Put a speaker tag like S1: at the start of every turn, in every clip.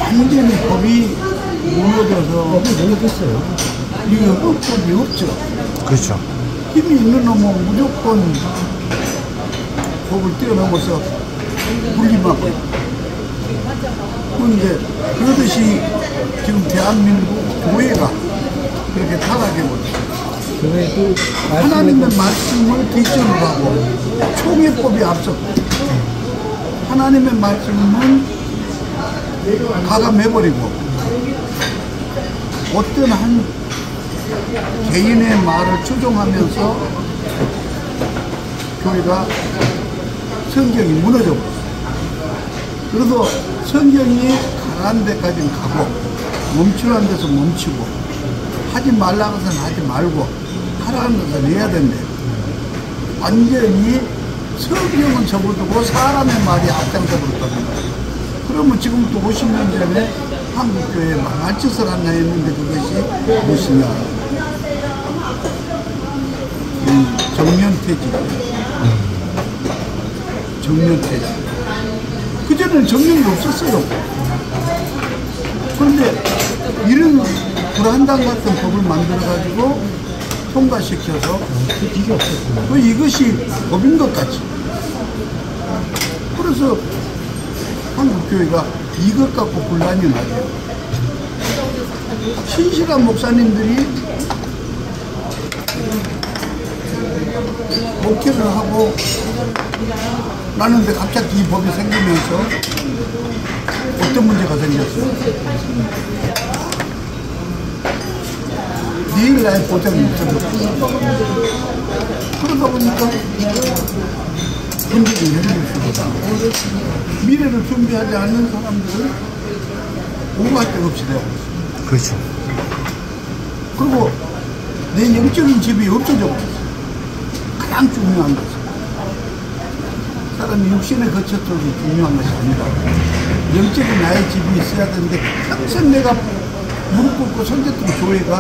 S1: 완전히 법이 무너져서
S2: 무너졌어요.
S1: 이거 헌법이 없죠.
S3: 그렇죠.
S1: 힘이 있는 놈은 무조건 법을 뛰어넘어서 물리막고 있고. 그런데 그러듯이 지금 대한민국 교회가 그렇게 타락해버렸어요.
S2: 교회도
S1: 하나님의 말씀을 기점으로 하고 총회법이 앞섰고 하나님의 말씀은 가감해버리고 어떤 한 개인의 말을 추종하면서 교회가 성경이 무너져 버렸어요. 그래서 성경이 가라앉은 데까지는 가고 멈추라는 데서 멈추고 하지 말라는 것은 하지 말고 하라는 것은 해야 된대. 완전히 성경은 접어두고 사람의 말이 앞장서 버렸다는 거예요. 그러면 지금부터 50년 전에 한국교회에 망할 짓을 하나 했는데 그것이 무엇이냐. 정년퇴직. 정년퇴직. 그전에는 정년이 없었어요. 그런데 이런 불한당 같은 법을 만들어가지고 통과시켜서 이것이 법인 것 같지. 그래서 한국교회가 이것 갖고 분란이 나죠. 신실한 목사님들이 목회를 하고 나는데 갑자기 이 법이 생기면서 어떤 문제가 생겼어요? 내일 나의 보장이 없어졌고 그러다 보니까 문제를 해결했습니다. 미래를 준비하지 않는 사람들은 오갈 데가 없이 되고 있어요.
S3: 그렇죠.
S1: 그리고 내 영적인 집이 없어져 버렸어요. 가장 중요한 것은 사람이 육신에 거쳐서도 중요한 것이 아니라 영적인 나의 집이 있어야 되는데 평생 내가 무릎 꿇고 손댔던 교회가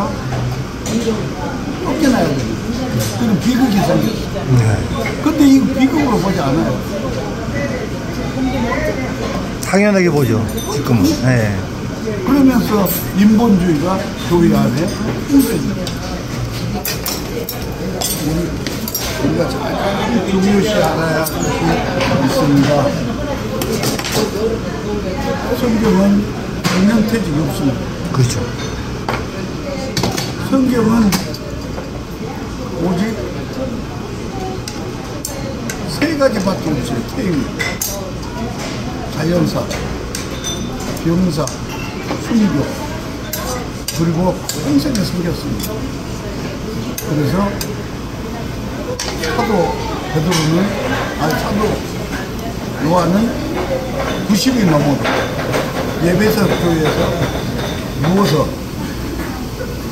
S1: 쫓겨나야 됩니다. 그럼 비극이 생겼어요. 근데 이거 비극으로 보지 않아요.
S3: 당연하게 보죠, 지금은. 네.
S1: 그러면서 인본주의가 교회 안에 풍부해져요. 우리가 잘 중요시 알아야 할 것이 있습니다. 성경은 정년퇴직이 없습니다.
S3: 그렇죠.
S1: 성경은 오직 세 가지밖에 없어요. 태임, 자연사, 병사, 순교, 그리고 평생에 섬겼습니다. 그래서 사도 요한은 90이 넘어도 예배석 교회에서 누워서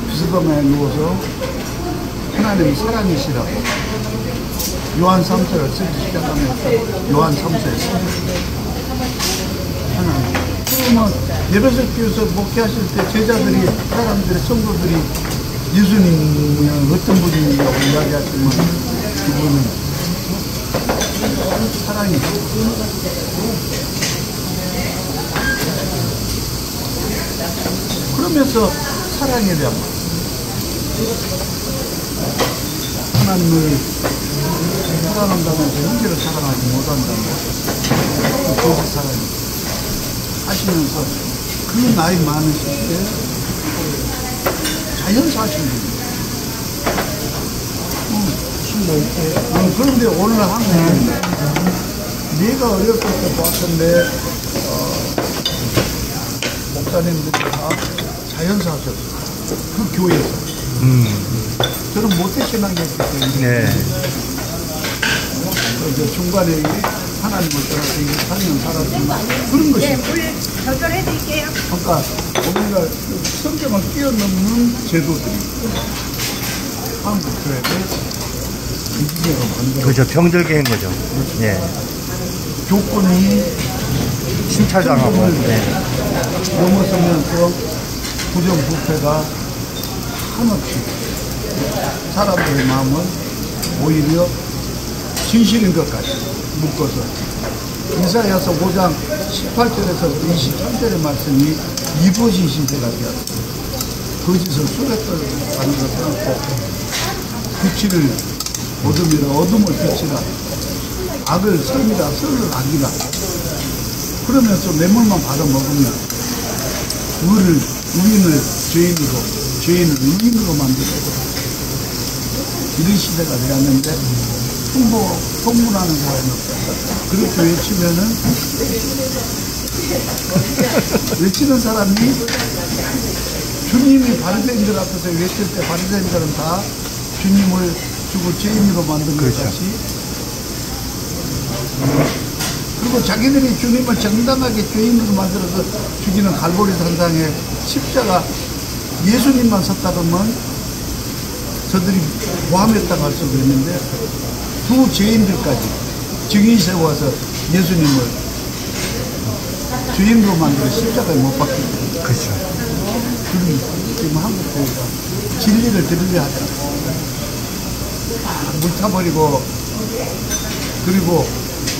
S1: 비스듬하게 누워서 하나님의 사랑이시라고 요한 3서를 쓰기 시작하면서 요한 3서에 하나님. 그러면 예배석 교회에서 목회하실 때 제자들이 사람들이 성도들이 예수님은 어떤 분이냐고 이야기하시면 그분은 사랑이 그러면서 사랑에 대한 말 하나님을 사랑한다면서 형제를 사랑하지 못한다는 그것이 사랑이 하시면서 그 나이 많으실 때 자연사실입니다. 그런데 오늘 한국은 내가 어렸을 때 봤던데 목사님들이 다 자연사하셨어요. 그 교회에서. 저는 모태신앙이었기 때문에
S3: 네.
S1: 중간에 하나님을 떠나서 24년 살았지만 그런 것이
S4: 네, 물 조절해드릴게요.
S1: 그러니까 우리가 성경을 뛰어넘는 제도들이 한국 교회를 이기적으로 만들어.
S3: 그죠. 병들게 한 거죠. 예.
S1: 조건이
S3: 심찰당하고. 네.
S1: 넘어서면서 부정부패가 한없이 사람들의 마음은 오히려 진실인 것 같이 묶어서 이사야서 5장 18절에서 23절의 말씀이 이것이 시대가 되었습니다. 거짓을 수레떨 만들어 세우고 빛을 어둠이라 어둠을 빛이라 악을 선이라 선을 악이라 그러면서 뇌물만 받아먹으면 의인을 죄인으로 죄인을 의인으로 만들고 이런 시대가 되었는데 통문하는 사람이 없다. 그렇게 외치면은 외치는 사람이 주님이 바리새인들 앞에서 외칠 때 바리새인들은 다 주님을 주고 죄인으로 만든 것 같이 그리고 자기들이 주님을 정당하게 죄인으로 만들어서 죽이는 갈보리 산상에 십자가 예수님만 섰다 그러면 저들이 모함했다고 할 수도 있는데 두 죄인들까지 증인 세워서 예수님을 주인으로 만들어 십자가에 못 박히고
S3: 그렇죠.
S1: 지금 한국 교회가 진리를 들으려 하잖아. 물 타버리고 그리고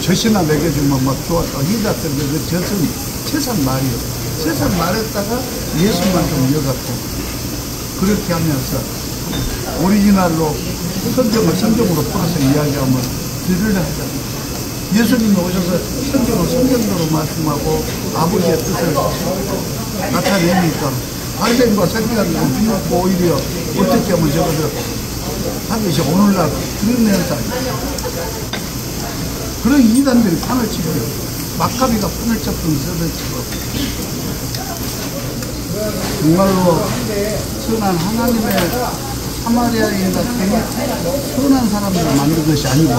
S1: 젖이나 먹여주면 막 좋았다. 희다들 그 젖은 세상 말이요. 세상 말했다가 예수만 좀 이어갖고 그렇게 하면서 오리지널로 성경을 성경으로 풀어서 이야기하면 들으려 하잖아. 예수님이 오셔서 성경을 성경대로 말씀하고 아버지의 뜻을 나타내니까 바리새인과 서기관들은 비웃고 오히려 어떻게 하면 저것을 한 것이 오늘날 그런 현상이에요. 그런 이단들이 판을 치고요. 막가비가 판을 쳤던 서를 치고 정말로 선한 하나님의 사마리아인 같은 선한 사람들을 만든 것이 아니고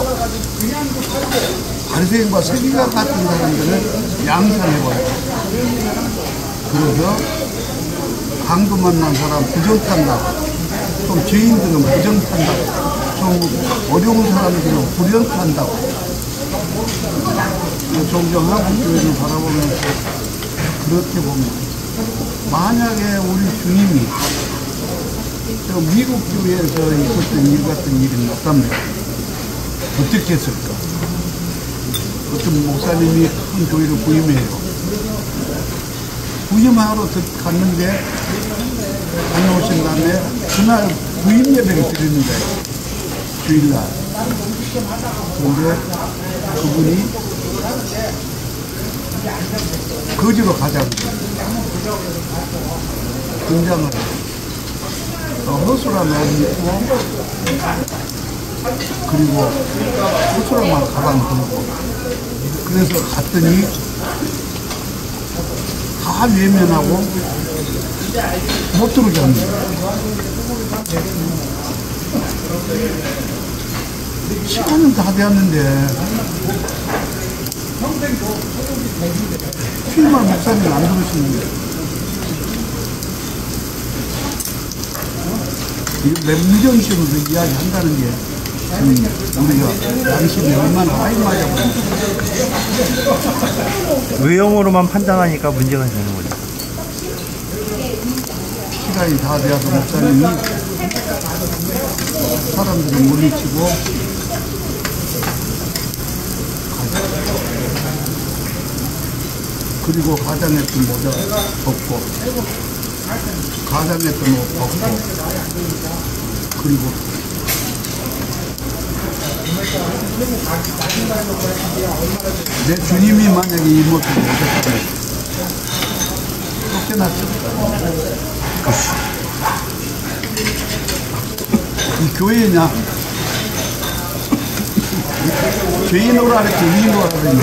S1: 바리새인과 서기관 같은 사람들을 양산해버려요. 그래서 강도 만난 사람 부정탄다고 좀 죄인들은 부정탄다고 좀 어려운 사람들은 불연탄다고 종종 한국 교회를 바라보면서 그렇게 보면 만약에 우리 주님이 미국 교회에서 있었던 일 같은 일이 났다면 어떻게 했을까? 어떤 목사님이 큰 교회를 부임해요. 부임하러 갔는데 다녀오신 다음에 그날 부임 예배를 드리는 거예요. 주일날. 그런데 그분이 거지로 가자고 등장을 해요. 허술한 옷 입고 그리고 허술한 가방 들고 그래서 갔더니 다 외면하고 못 들어오게 하는 거예요. 시간은 다 되었는데 필만 목사님 안 들으시는 거예요. 맨정신으로 이야기한다는 게 우리가 양심이 얼마나 많이 맞아버리는
S3: 외형으로만 판단하니까 문제가 되는 거죠.
S1: 시간이 다 되어서 목사님이 사람들을 물리치고 그리고 가장했던 모자 벗고 가장했던 옷 벗고 그리고 내 주님이 만약에 이 모습을 오셨다면 쫓겨났을 이 교회냐 죄인 오라 그랬지 의인 오라 그랬냐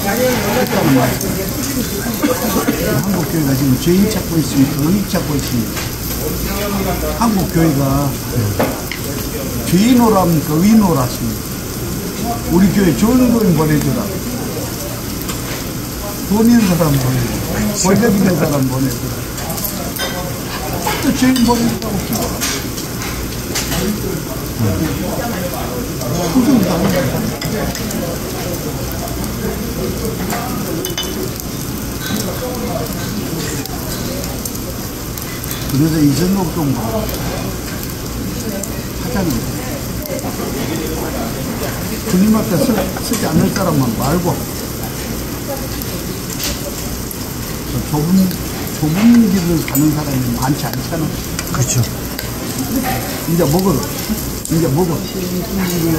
S1: 했다는 말이에요. 한국 교회가 지금 죄인 찾고 있습니까? 의인 찾고 있습니까? 한국 교회가 죄인 오랍니까? 의인 오라십니까? 우리 교회 좋은 거인 보내주라. 돈 있는 사람 보내주라. 권력 있는 사람 보내주라. 또 죄인 보내주라고 기도하라. 무슨 다른 그래서 이전록 정도 하자는 거예요. 주님 앞에 쓰지 않을 사람만 말고 좁은 길을 가는 사람이 많지 않잖아.
S3: 그렇죠.
S1: 이제 먹어. 이걸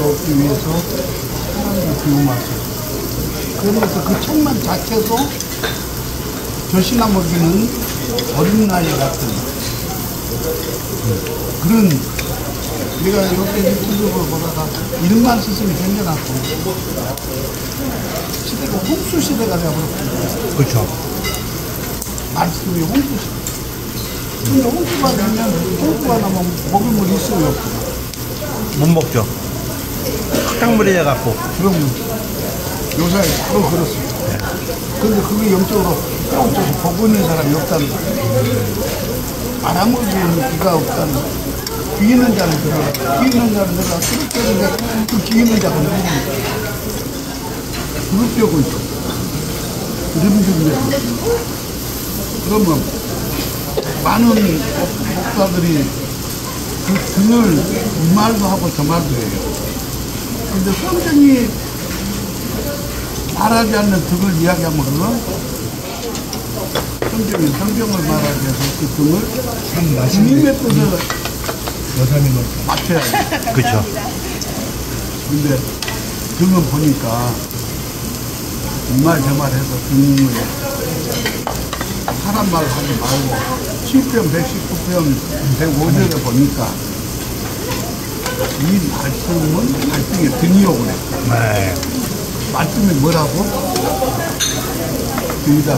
S1: 얻기 위해서 사람들이 비움하세요. 그러면서 그 책만 자체도 젖이나 먹이는 어린아이 같은 그런, 내가 이렇게 유튜브를 보다가 이름만 스승이 생겨났고, 시대가 홍수 시대가 되어버렸거든요.
S3: 그렇죠.
S1: 말씀이 홍수 시대. 근데 홍수가 나면 먹을 물이 있어요, 없어요?
S3: 못 먹죠. 흙탕물이 돼갖고.
S1: 그럼 요사에 바로 그렇습니다. 근데 그게 영적으로 깨우쳐서 보고 있는 사람이 없다는 거예요. 바람을 부는 비가 없다는 거예요. 귀 있는 자는 들어가. 귀 있는 자는 내가 그렇게 했는데 그 귀 있는 자가 누구냐. 그룹적으로 있어. 이름 중에. 그러면 많은 목사들이 그 등을 이 말도 하고 저 말도 해요. 근데 성경이 말하지 않는 득을 이야기하면 그건 성경을 말하기 위해서 그 등을 주님의 뜻을
S2: 여사님은
S1: 맞춰야 돼.
S3: 그렇죠.
S1: 근데 등은 보니까 이 말 저 말 해서 등을 사람 말 하지 말고 7편 119편 105절에 보니까 이 말씀은 말씀의 등이라고 그래.
S3: 네.
S1: 말씀이 뭐라고? 등이다.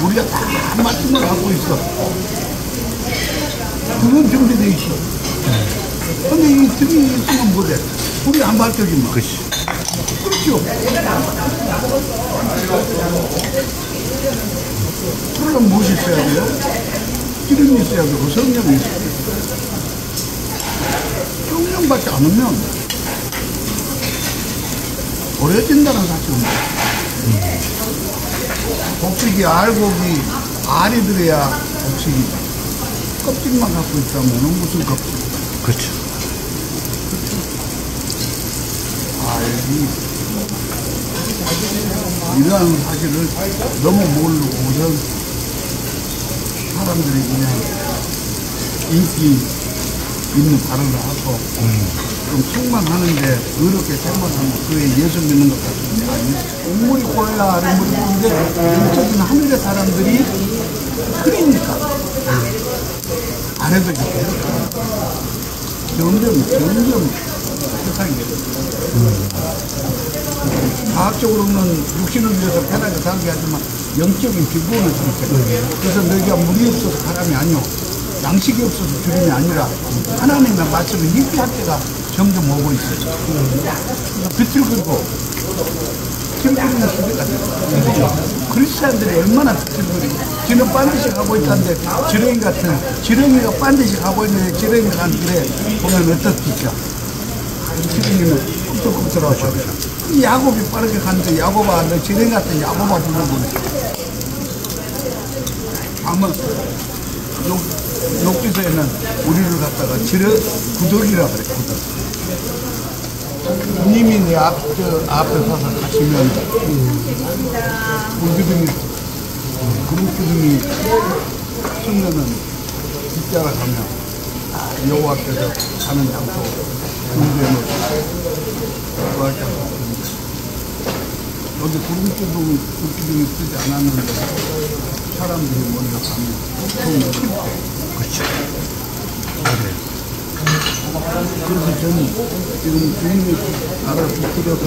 S1: 우리가 다 말씀을 하고 있어. 등은 준비되어 있어. 근데 이 등이 있으면 뭐래? 우리 안 밝혀지면.
S3: 그렇지.
S1: 그렇죠. 그럼 무엇이 있어야 돼요? 기름이 있어야 되고 성령이 있어야 돼요. 성령받지 않으면 어려진다는 사실은 복식이 알곡이 알이 들어야 복식이다. 껍질만 갖고 있다면 무슨 껍질?
S3: 그렇죠.
S1: 이러한 사실을 너무 모르고 우선 사람들이 그냥 인기 있는 발언을 하고 좀 충만하는데 어렵게 생각하면 그게 예수 믿는 것 같은데 아니 우물이 고야 아랫물이 고인데 영적인 하늘의 사람들이 그러니까 안 해도 이렇게 점점 세상이 과학적으로는 육신을 위해서 편하게 살게 하지만 영적인 기본을 주세요. 그래서 너희가 물이 없어서 사람이 아니오. 양식이 없어서 주님이 아니라 하나님의 말씀을 희귀할 때가 점점 오고 있어요. 그래서 빛을 끄고 빛을 끄는 시대가 됐어요. 크리스찬들이 얼마나 빛을 끄고 지는 반드시 가고 있다는데 지렁이가 반드시 가고 있는데 지렁이가 가는 길에 보면 어떻겠죠? 지렁이는 꿈틀꿈틀하죠. 야곱이 빠르게 가는데 야곱아 너 지렁이 같은 야곱아 불러보네. 아마 녹기서에는 우리를 갖다가 구덕이라 그래, 구덕. 님이 내 앞에 서서 가시면 구름기둥이 승려는 뒷자라 가면 여호와께서 가는 장소 군대에 놓고 구할 장소. 여기 구름기둥이 쓰지 않았는데 사람들이 먼저 가면 좀 칠 때.
S3: 그렇죠.
S1: 그래서 저는 지금 주님이 나라를 부풀려서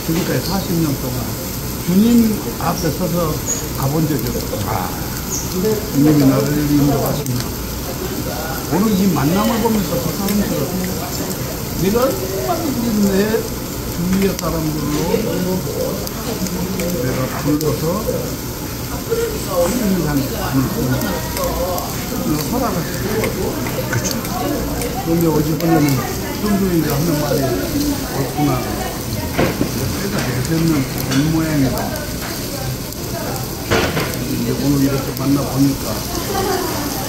S1: 지금까지 40년 동안 주님 앞에 서서 가본 적이 없어요. 주님이 나를 인도하시면 오늘 이 만남을 보면서 그 사람들은 내가 얼마든지 내 주위의 사람들로 내가 불러서 하나님을 향해 많이 허락했어요.
S3: 그렇죠.
S1: 그런데 어지간하면 선조이가 하는 말이 옳구나. 때가 되셨는 된 모양이다. 이제 오늘 이렇게 만나보니까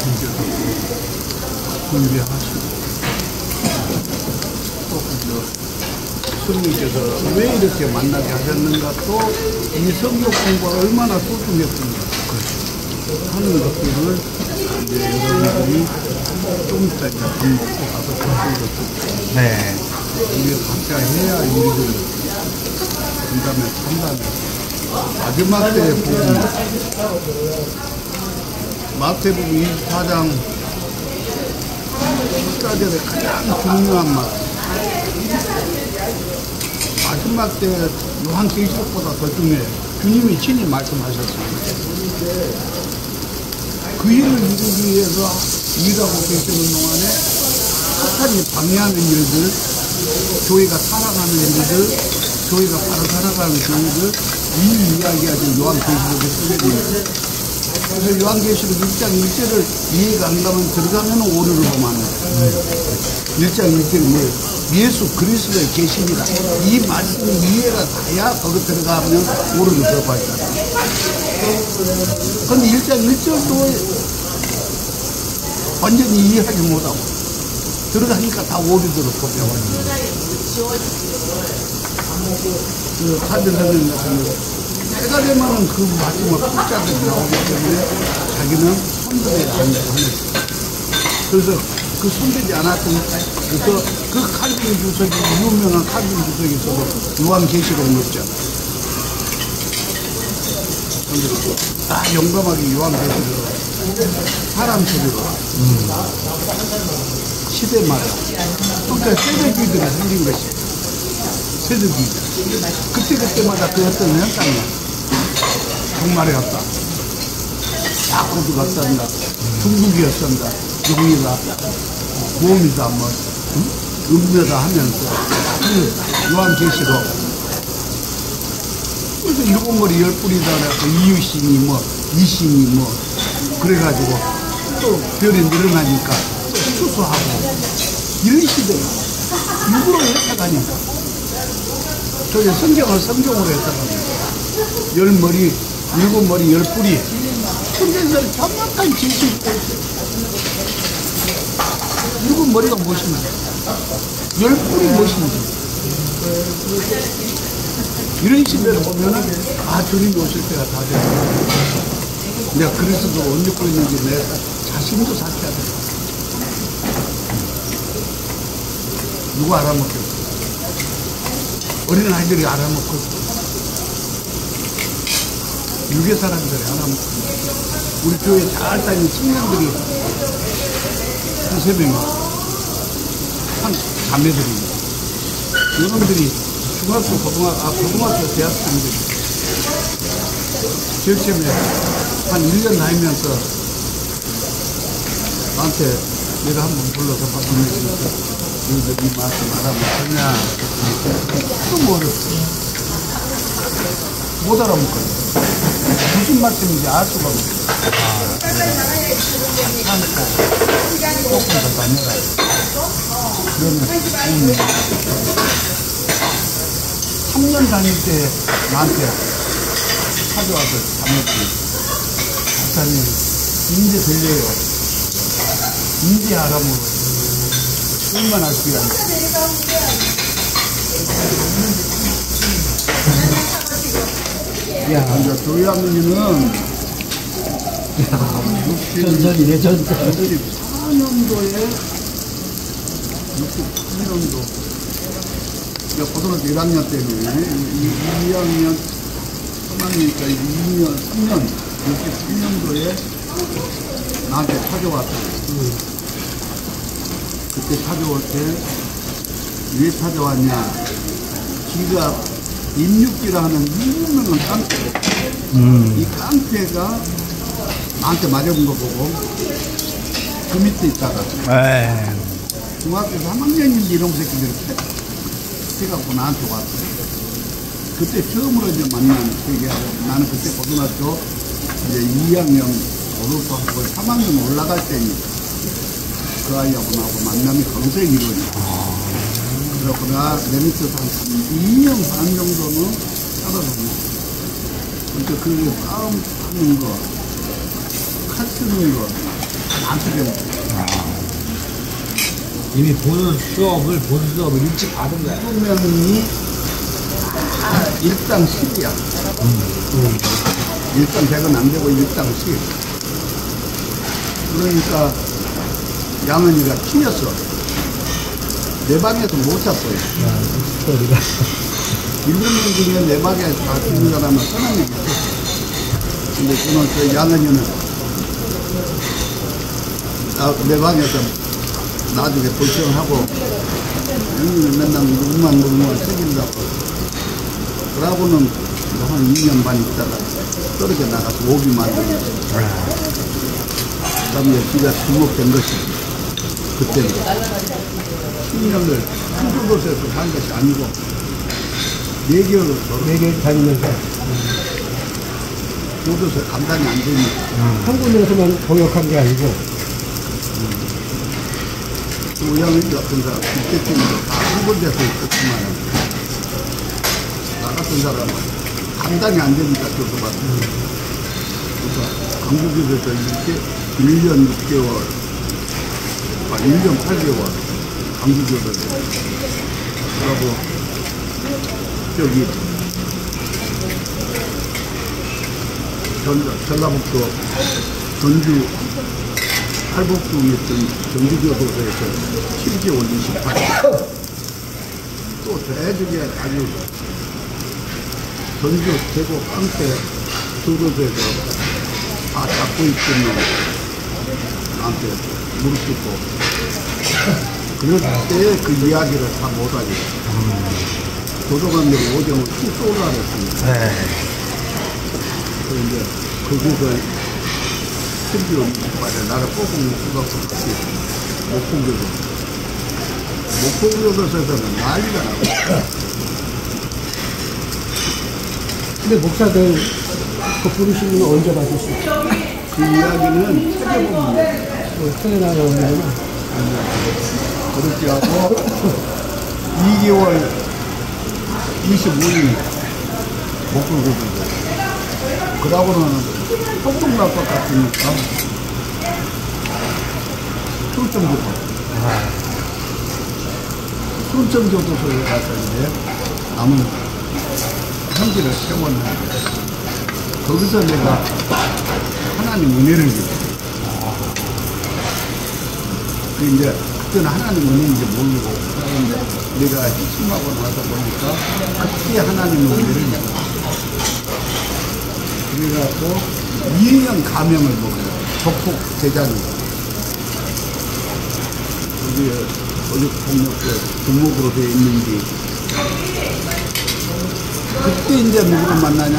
S1: 진짜 준비하시고 스님께서 왜 이렇게 만나게 하셨는가, 또 이 성경 공부가 얼마나 소중했던가 하는 것들을 이제 여러분들이 좀 이따 이제 밥 먹고 가서 보는 것들.
S3: 네.
S1: 우리가 각자 해야 할 일들, 그 다음에 판단, 마지막 때의 복음, 마태복음 24장 14절에 가장 중요한 말, 마지막 때 요한계시록보다 더 중요해요. 주님이 친히 말씀하셨습니다. 그 일을 이루기 위해서 일하고 계시는 동안에 사탄이 방해하는 일들, 교회가 살아가는 일들, 교회가 바로 살아가는 일들, 이 이야기하죠. 요한계시록에 쓰여있는. 그래서 요한계시록 1장 1절을 이해가 안 가면 들어가면 오류를 보면 안 돼요. 1장 1절은 뭐예요? 예수 그리스도의 계시니라. 이 말씀이 이해가 가야 거기 들어가면 오류를 접할 거야. 그런데 1장 1절도 완전히 이해하지 못하고 들어가니까 다 오류대로 접해버려요. 그 사들 선생님 같은 경우 때가 되면은 그 말씀을 푹자들이 나오기 때문에 자기는 손들어야 한다고 했어요. 그래서 그 손대지 않았던, 그래서 그 칼빈 주석이, 유명한 칼빈 주석이 있어도 요한계시록 넣었잖아. 근데 용감하게 요한계시록 사람 소리로 시대마다, 그러니까 세대주의들이 생긴 것이 세대주의들. 그때마다 그 어떤 현상이야. 종말이었다, 야코브가 쏜다, 중국이었습니다, 용이다, 보험이다, 뭐 음료다 하면서 요한계시록. 그래서 일곱 머리 열 뿔이다 그래서 이유신이 뭐 이신이 뭐 그래가지고 또 별이 늘어나니까 또 수수하고 이런 시대가 일부러 해석하니까. 저희 성경을 성경으로 해석합니다. 열 머리, 일곱 머리, 열 뿔이 성경에서 정확한 진실이 있어요. 일곱 머리가 무엇인지, 열 뿔이 무엇인지. 이런 시대를 보면은, 주님이 오실 때가 다 됐다. 내가 그리스도로 옷 입고 있는지 내 자신도 사퇴해야 돼. 누가 알아먹겠어? 어린 아이들이 알아먹고, 유괴 사람들이 알아먹고, 우리 교회 잘 다니는 청년들이 한 3명이, 한 자매들이, 이놈들이 중학교, 고등학교, 대학생들이 제일 처음에 한 1년 다니면서 나한테 내가 한번 불러서 바꾸면서 너희들 이 말씀 알아먹었냐? 또 모르겠어. 못 알아먹거든. 무슨 말씀인지 알 수가 없어. 조금 더 다녀라. 그러면 3년 다닐 때 나한테 찾아와서 자매들이, 박사님 인제 들려요. 인제 알아먹어. 얼마나 귀한데. 야, 이제 조이 할머니는
S2: 전설이네, 전설.
S1: 64년도에 64년도 고등학교 1학년 때문에 2학년 3학년이니까 2년, 3년 63년도에 나한테 찾아왔어요. 그때 찾아올 때 왜 찾아왔냐, 지가 임육기라는 유명한 깡패, 이 깡패가 나한테 맞아본 거 보고 그 밑에 있다가 중학교 3학년인지 이런 새끼들이 해갖고 나한테 왔어요. 그때 처음으로 이제 만난 얘기야. 나는 그때 고등학교 이제 2학년 고등학교 3학년 올라갈 때니까 그 아이하고 나하고 만남이 거기서 이루어졌어. 그러구나. 내 밑에서 한 2년 반 정도는 살아다녔어. 그러니까 그 싸움 하는 거, 칼 쓰는 거 나한테 배웠어.
S2: 이미 보수 수업을 일찍 받은 거야.
S1: 수명이 일당 10이야. 일당 100은 안 되고 일당 10. 그러니까 양은이가 튀었어. 내 방에서 못 잤어요.
S2: 소리가.
S1: 7명 중에 내 방에서 다 죽는 사람은 서너 명 있었어. 근데 그는 그 양은이는 내 방에서 나중에 불평하고 맨날 누구만 새긴다고. 그러고는 한 2년 반 있다가 떨어져 나가서 오비 만들었어. 그 다음에 지가 주목된 것이 그때는 10년을 한 곳에서 산 것이 아니고 4개월을
S2: 4개 다니면서
S1: 교도소에 감당이 안 되니까
S2: 한 군데에서만 공역한 게 아니고
S1: 우양이 같은 사람 그때쯤에도 다 한 군데서 있었지만 나 같은 사람은 감당이 안 되니까 교도받는 그래서 강북에서 이렇게 1년 6개월 1년 8개월 강북교도소 그러고 저기 전라북도 전주 팔복동에 있던 전주교도소에서 7개월 28일 또 대중에 아주 전주 대구 깡패 교도소에서 다 잡고 있던 놈 나한테 무릎 꿇고 그럴 때 그 이야기를 다 못하게 도서관들이 오정을 쭉 쏠라 그랬습니다.
S3: 네.
S1: 그런데 거기서 심지어 말에 나를 꼭 수갖고 같이 목포교도소에서는 난리가 나고.
S2: 근데 목사들 그 부르시는 건 언제 받으시죠?
S1: 그 이야기는 책에 보면
S2: 책에 나오는
S1: 그렇게 하고 2개월 25일 목포교도소 그러고는 폭동날 것 같으니까 순천교도소에 가서 이제 남은 형기를 세웠는데 거기서 내가 하나님 은혜를 주고 이제 그때는 하나님 은혜인지 모르고 그런데 내가 희심하고 나서 보니까 그때 하나님 은혜를 주고 그래갖고 2년 감형을 먹어요. 조폭 대장이. 여기 어디 폭력배 등록으로 되어 있는지. 그때 이제 누구를 만나냐?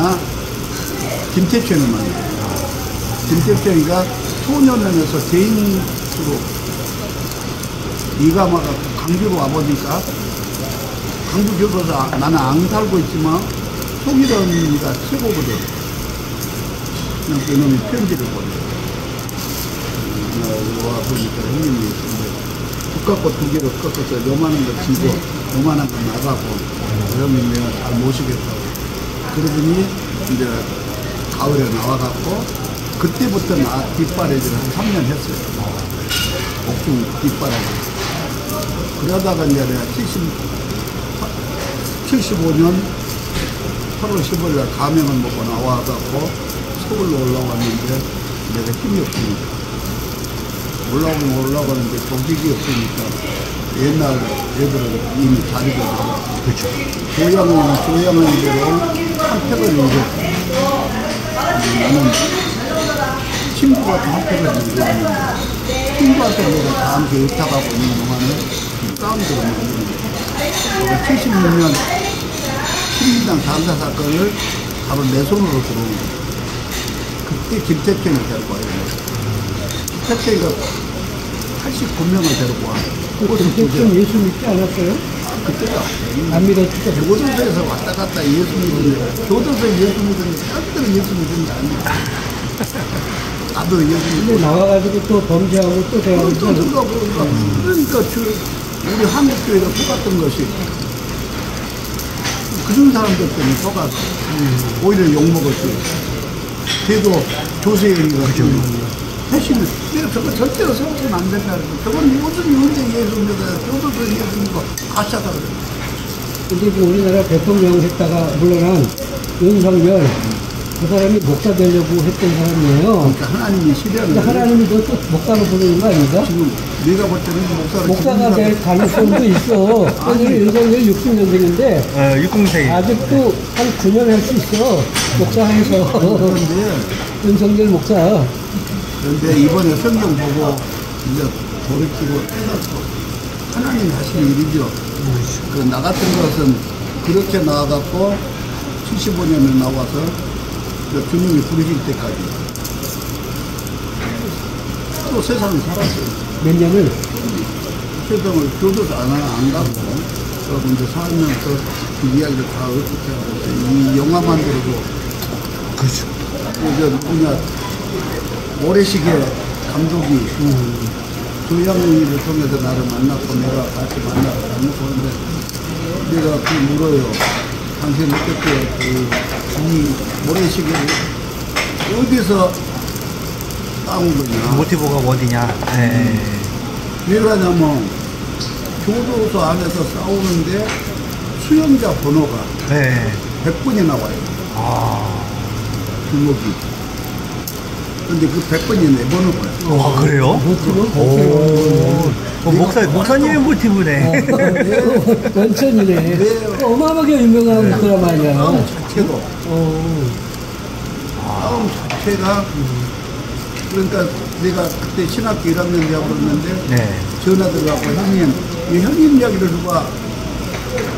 S1: 김태천을 만나요. 김태천이가 소년원에서 개인으로 이가마가 강주로 와보니까 강주교도소 나는 안 살고 있지만 송일원이가 최고거든. 그냥 그놈이 편지를 보내요. 와 보니까 형님이 있는데 국가꽃 2개를 꺾어서 요만한 거 지고 요만한 거 나가고 그러면 내가 잘 모시겠다고. 그러더니 이제 가을에 나와갖고 그때부터 나 뒷바라지를 한 3년 했어요. 옥중 뒷바라지. 그러다가 이제 내가 75년 8월 15일 날 감형을 먹고 나와갖고 서울로 올라왔는데 내가 힘이 없으니까 올라가는데 조직이 없으니까 옛날 애들은 이미 자리가 나왔고
S3: 그렇죠.
S1: 조양은 대로 한팩을 읽었고 나는 친구한테 한팩을 읽었는데 친구한테 내가 다 함께 의탁하고 있는 동안에 싸움들을 많이 76년 신민당 장사 사건을 바로 내 손으로 들어온 거예요. 그때 김태천을 데리고 와요. 김태천이가 89명을 데리고 와.
S2: 김태천 예수 믿지 않았어요?
S1: 그때가
S2: 안 믿었죠?
S1: 교도소에서 왔다 갔다 예수 믿는데 교도소에 예수 믿는데 사람들은 예수 믿는 게 아니야. 나도 예수
S2: 근데
S1: 믿고
S2: 나와가지고 또 범죄하고 또 대하고
S1: 그러니까 우리 한국교회가 속았던 것이 그런 사람들 때문에 속아서 오히려 욕먹었지. 그래도 조세현이가 핵심은 내가 저거 절대로 세우면 안 된다. 저건 모든 현재 예술입니다. 저도 예술이고 가짜다 그래.
S2: 근데 지금 우리나라 대통령 했다가 물러난 윤석열, 그 사람이 목사 되려고 했던 사람이에요.
S1: 그러니까 하나님이 시대하는
S2: 근데 하나님이 너 또 목사로 부르는 거 아닌가?
S1: 지금 내가 볼 때는
S2: 목사가 될 가능성도 있어. 오늘 윤석열 60년생인데
S3: 60세기.
S2: 아직도 한 9년 할 수 있어. 목사해서.
S1: 그런데
S2: 윤석열 목사.
S1: 그런데 이번에 성경 보고 이제 돌이키고 하나님 하시는 일이죠. 그 나 같은 것은 그렇게 나와갖고 75년에 나와서 주님이 부르실 때까지 또 세상을 살았어요.
S2: 몇 년을?
S1: 세상을 교도도 안 가고 또 이제 살면서 그 이야기를 다 어떻게 하고 이 영화만 들어도
S3: 그렇죠.
S1: 이제 누구냐 모래시계 감독이 조양이를 통해서 나를 만났고 내가 같이 만나고 그런데 내가 그 물어요. 당신 그때 이 모래시계를 어디서 따온 거냐?
S3: 모티브가 어디냐? 네.
S1: 왜 그러냐면 교도소 안에서 싸우는데 수용자 번호가
S3: 네.
S1: 100번이 나와요.
S3: 아,
S1: 주먹이. 근데 그 100번이 내 번호가요.
S3: 아 그래요?
S2: 모티브?
S3: 오, 목사님의 모티브네.
S2: 원천이네.
S1: 네.
S2: 어마어마하게 유명한 드라마 아니야.
S1: 싸움 자체도. 싸움 자체가 그러니까 내가 그때 신학교 1학년 되어버렸는데
S3: 네.
S1: 전화 들어가고 형님 이 형님 이야기를 누가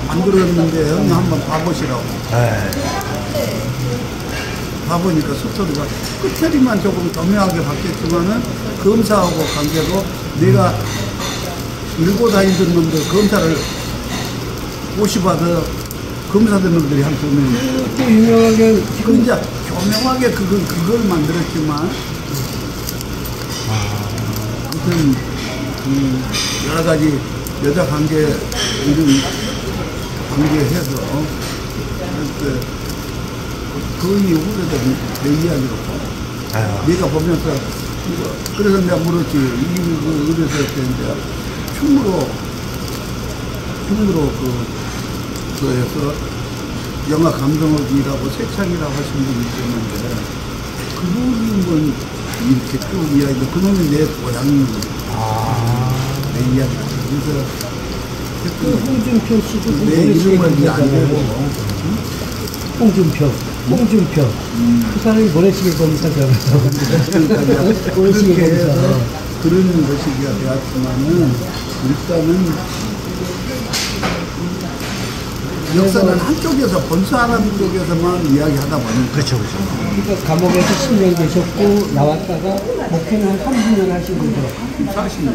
S1: 만들었는데 형님 한번 봐보시라고
S3: 네.
S1: 봐보니까 스토리가 끝처리만 조금 교묘하게 바뀌었지만은 검사하고 관계도 내가 밀고 다니던 놈들 검사를 50받아 검사된 놈들이 한 2명
S2: 또 유명하게
S1: 그 이제 교묘하게 그걸 만들었지만 아무튼 여러 가지 여자 관계 이런 관계해서 그 이후에도 내 이야기로
S3: 아유.
S1: 내가 보면서 그래서 내가 물었지 이거 어디서 했대 이제 충무로 그에서 영화 감독이라고 세창이라고 하시는 분이 있었는데 그분이 뭐 이렇게 쭉 이야기도 그놈이 내 고향인 내 이야기 그래서
S2: 그 홍준표 씨도 그
S1: 내
S2: 모래시계
S1: 이름을 이제 안
S2: 검사잖아요.
S1: 되고
S2: 홍준표. 그 사람이 모래시계 검사잖아.
S1: 그러니까
S2: 모래시계
S1: 그렇게 해서
S2: 검사.
S1: 그런 것이기가 되었지만은 일단은 역사는 한쪽에서 본사람 쪽에서만 이야기하다 보니까
S3: 그렇죠, 그렇죠.
S2: 그러니까 감옥에서 10년 계셨고 나왔다가 목회는 한 30년 하신 거죠. 40년?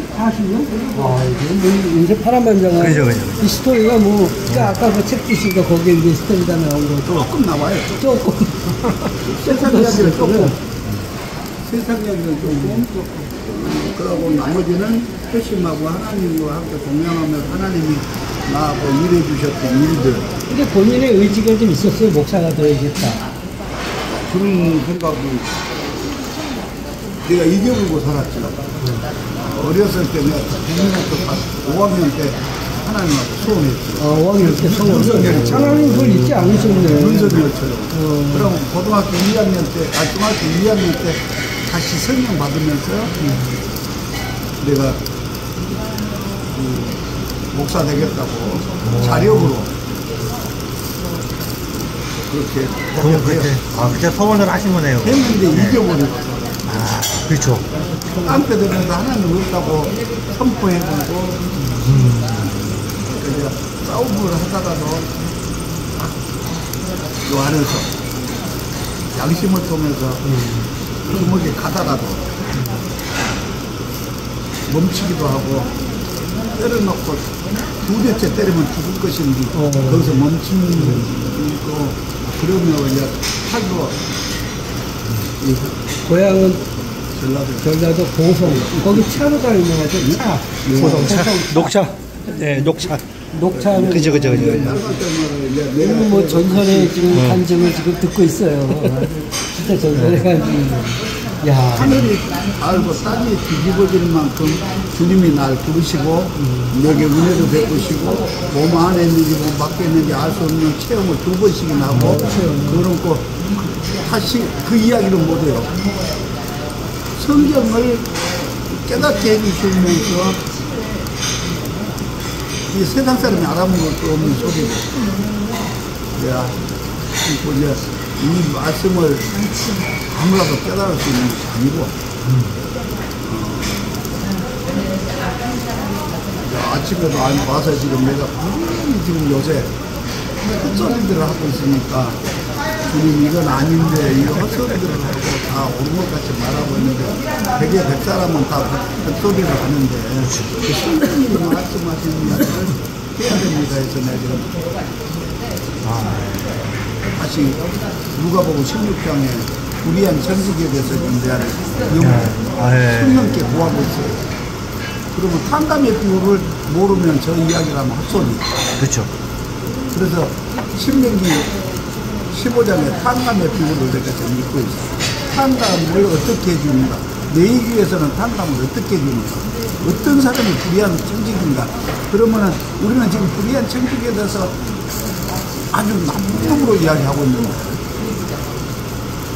S2: 아, 이게 뭐 이제 파란만장한
S3: 그죠.
S2: 이 스토리가 뭐 그러니까 아까 그 책 주신 거 거기에 이제 스토리가 나온 거고
S1: 조금 나와요.
S2: 조금
S1: 세상 이야기를 조금 세상 이야기를 조금 그러고 나머지는 회심하고 하나님과 함께 동행하며 하나님이 나하고 일해 주셨던 일들
S2: 근데 본인의 의지가 좀 있었어요. 목사가 되어야겠다.
S1: 그런 생각을 내가 이겨보고 살았지. 어렸을 때 내가 국민학교 5학년 때 하나님한테 소원했지.
S2: 5학년 때 성원. 하나님 그걸 잊지 않으셨네.
S1: 문선열처럼. 그럼 고등학교 2학년 때, 중학교 2학년 때 다시 성령 받으면서 내가 목사 되겠다고 자력으로 그렇게
S3: 그때 소원을 하신 거네요.
S1: 했는데 이겨버리고
S3: 아, 그렇죠.
S1: 깡패 되면서 하나님 없다고 선포해보고 그러니까 싸움을 하다가도 요 안에서 양심을 통해서 주먹에 가다가도 멈추기도 하고 때려놓고 두 대째 때리면 죽을 것인지 거기서 멈추는 거 그러면 이제 하고
S2: 고향은
S1: 전라도
S2: 고성. 거기 차로가 유명하죠. 차.
S3: 고성차. 녹차. 네, 녹차.
S2: 녹차는
S3: 그죠.
S1: 나갈 때마다 이제
S2: 뭐 전설의 지금 간증을 지금 듣고 있어요. 진짜 전설의 간증. 야,
S1: 하늘이 알고 땅이 뒤집어질 만큼 주님이 날 부르시고 내게 은혜도 베푸시고 몸 안에 있는지 몸 밖에 있는지 알 수 없는 체험을 2번씩이나 하고 그런 거 다시 그 이야기를 못해요. 성경을 깨닫게 해주시면서 이 세상 사람이 알아보는 것도 없는 소리고 내가 이제 이 말씀을 아무라도 깨달을 수 있는 것이 아니고 아침에도 와서 지금 내가 분명히 지금 요새 헛소리들을 하고 있으니까 주님 이건 아닌데 이 헛소리들을 하고 다 옳은 것 같이 말하고 있는데 백에 100사람은 다 헛소리를 하는데 그 성령님이 말씀하시는 이야기를 해야 됩니다 해서 내가 지금 다시 누가복음 16장에 불의한 청지기에 대해서 대한 영을 성령께 구하고 있어요. 그러면 탕감의 비율을 모르면 저 이야기를 하면 헛소리.
S3: 그렇죠.
S1: 그래서 신명기 15장에 탕감의 비율을 내가 지금 읽고 있어요. 탕감을 어떻게 해줍니까? 내기 위해서는 탕감을 어떻게 해줍니까? 어떤 사람이 불의한 청지기인가? 그러면은 우리는 지금 불의한 청지기에 대해서 아주 나쁜 놈으로 이야기하고 있는 거예요.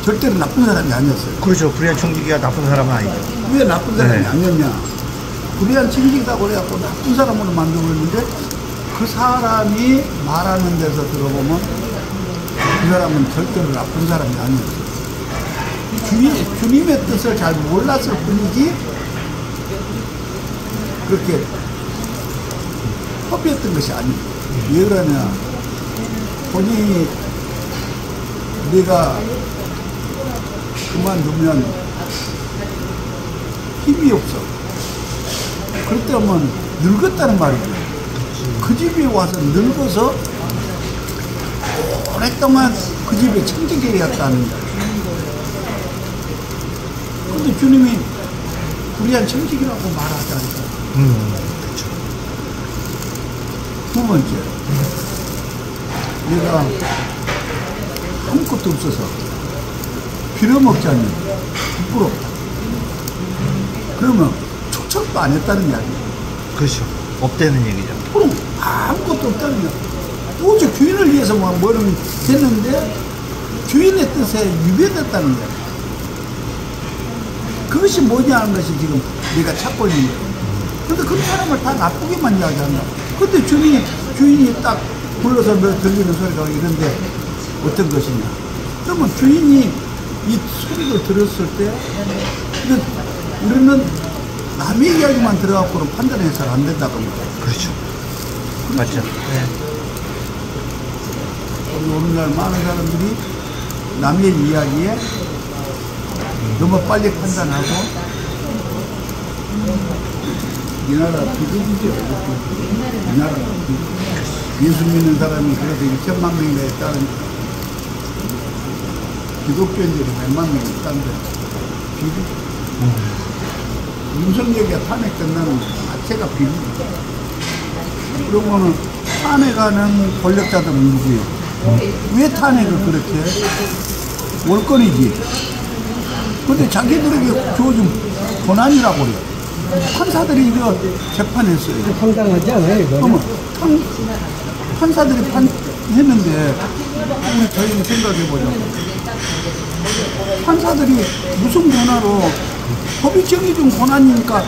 S1: 절대로 나쁜 사람이 아니었어요.
S3: 그렇죠. 불의한 청지기가 나쁜 사람은 아니죠.
S1: 왜 나쁜 사람이
S3: 네.
S1: 아니었냐? 불의한 청지기라고 그래갖고 나쁜 사람으로 만들고 있는데 그 사람이 말하는 데서 들어보면 그 사람은 절대로 나쁜 사람이 아니었어요. 주님의 뜻을 잘 몰랐을 뿐이지 그렇게 허비했던 것이 아니에요. 왜 그러냐? 본인이 내가 그만두면 힘이 없어. 그럴 때면 늙었다는 말이죠. 그 집에 와서 늙어서 오랫동안 그 집에 청지기였다는 거예요. 근데 주님이 불의한 청지기라고 말하지 않아요.
S3: 그렇죠.
S1: 두 번째, 내가 아무것도 없어서 빌어먹자니 부끄럽다. 그러면 초청도 안 했다는 이야기예요.
S3: 그렇죠. 없다는 얘기죠.
S1: 그럼 아무것도 없다는 이야기. 오직 주인을 위해서 뭐는 했는데 주인의 뜻에 위배됐다는 거예요. 그것이 뭐냐 하는 것이 지금 내가 찾고 있는 거예요. 근데 그 사람을 다 나쁘게만 이야기한다. 근데 주인이 딱 불러서 들리는 소리가 이런데 어떤 것이냐. 그러면 주인이 이 소리를 들었을 때 우리는 남의 이야기만 들어갖고는 판단해서는 안 된다고 합니다.
S3: 그렇죠. 맞죠. 네.
S1: 오늘날 많은 사람들이 남의 이야기에 너무 빨리 판단하고 이 나라 비극이죠. 이 나라가 예수 믿는 사람이 그래도 2천만 명이나 있다는 기독교인들이 100만 명이 있다는데 비극. 윤석열이가 탄핵 끝나는 자체가 비극이죠. 그러면은 탄핵하는 권력자들은 누구예요? 왜 탄핵을 그렇게 해? 월권이지. 근데 자기들에게 주어진 권한이라고 그래요. 판사들이 이거 재판했어요.
S2: 황당하지 않아요, 이거?
S1: 그러면 판사들이 했는데 우리 저희는 생각해보자고. 판사들이 무슨 권한으로 법이 정해준 권한이니까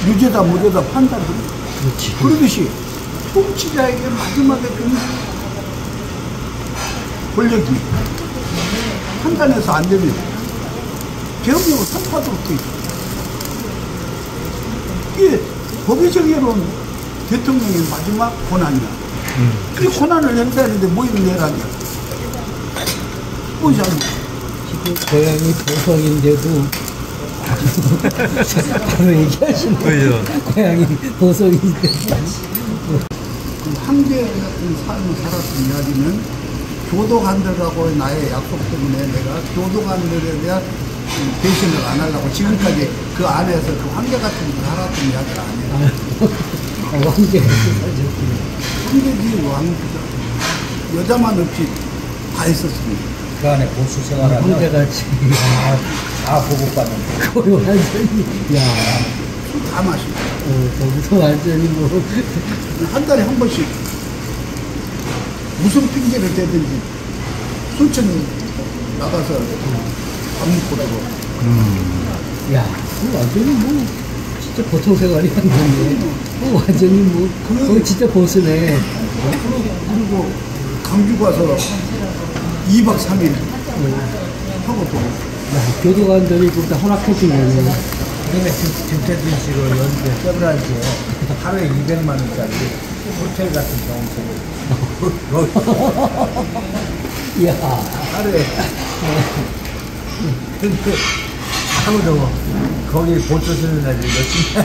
S1: 유죄다 무죄다 판단을
S2: 그렇지.
S1: 그러듯이 통치자에게 마지막에 준 권력이 판단해서 안 되면 계엄령을 선포하도록 돼 있어. 이게 법이 정해놓은 대통령의 마지막 권한이야. 이 권한을 행사했는데 뭐 이런 내라냐. 뭐지 않나.
S2: 지금 고향이 보성인데도 바로 얘기하시는 거예요.
S3: 그죠.
S2: 고향이 보성인데도.
S1: 한계 같은 삶을 살았던 이야기는 교도관들하고 나의 약속 때문에 내가 교도관들에 대한 배신을 안 하려고 지금까지 그 안에서 그 한계 같은 걸 살았던 이야기가 아니에요.
S2: 왕계.
S1: 한계지 왕 여자만 없이 다 있었습니다.
S5: 그 안에 보수 생활하면
S2: 형제같이.
S5: 다 보고받는
S2: 거의 완전히, 야,
S1: 다 마시고.
S2: 거기서 완전히 뭐.
S1: 한 달에 한 번씩 무슨 핑계를 대든지 순천 나가서 밥 먹고 들어.
S2: 야, 그거 완전히 뭐, 진짜 보통 생활이 아니네. 완전히 뭐, 그거 진짜 보스네.
S1: 그리고 강주 가서 2박 3일 하고 또
S2: 야, 교도관들이 그다 허락해주면은.
S5: 그다음에 김태준 씨를 연주에 세브란스에 하루에 200만 원짜리 호텔 같은 경우서
S2: 이야.
S5: 하루에 근데 아무도 거기 보초 쓰는 날이 열심히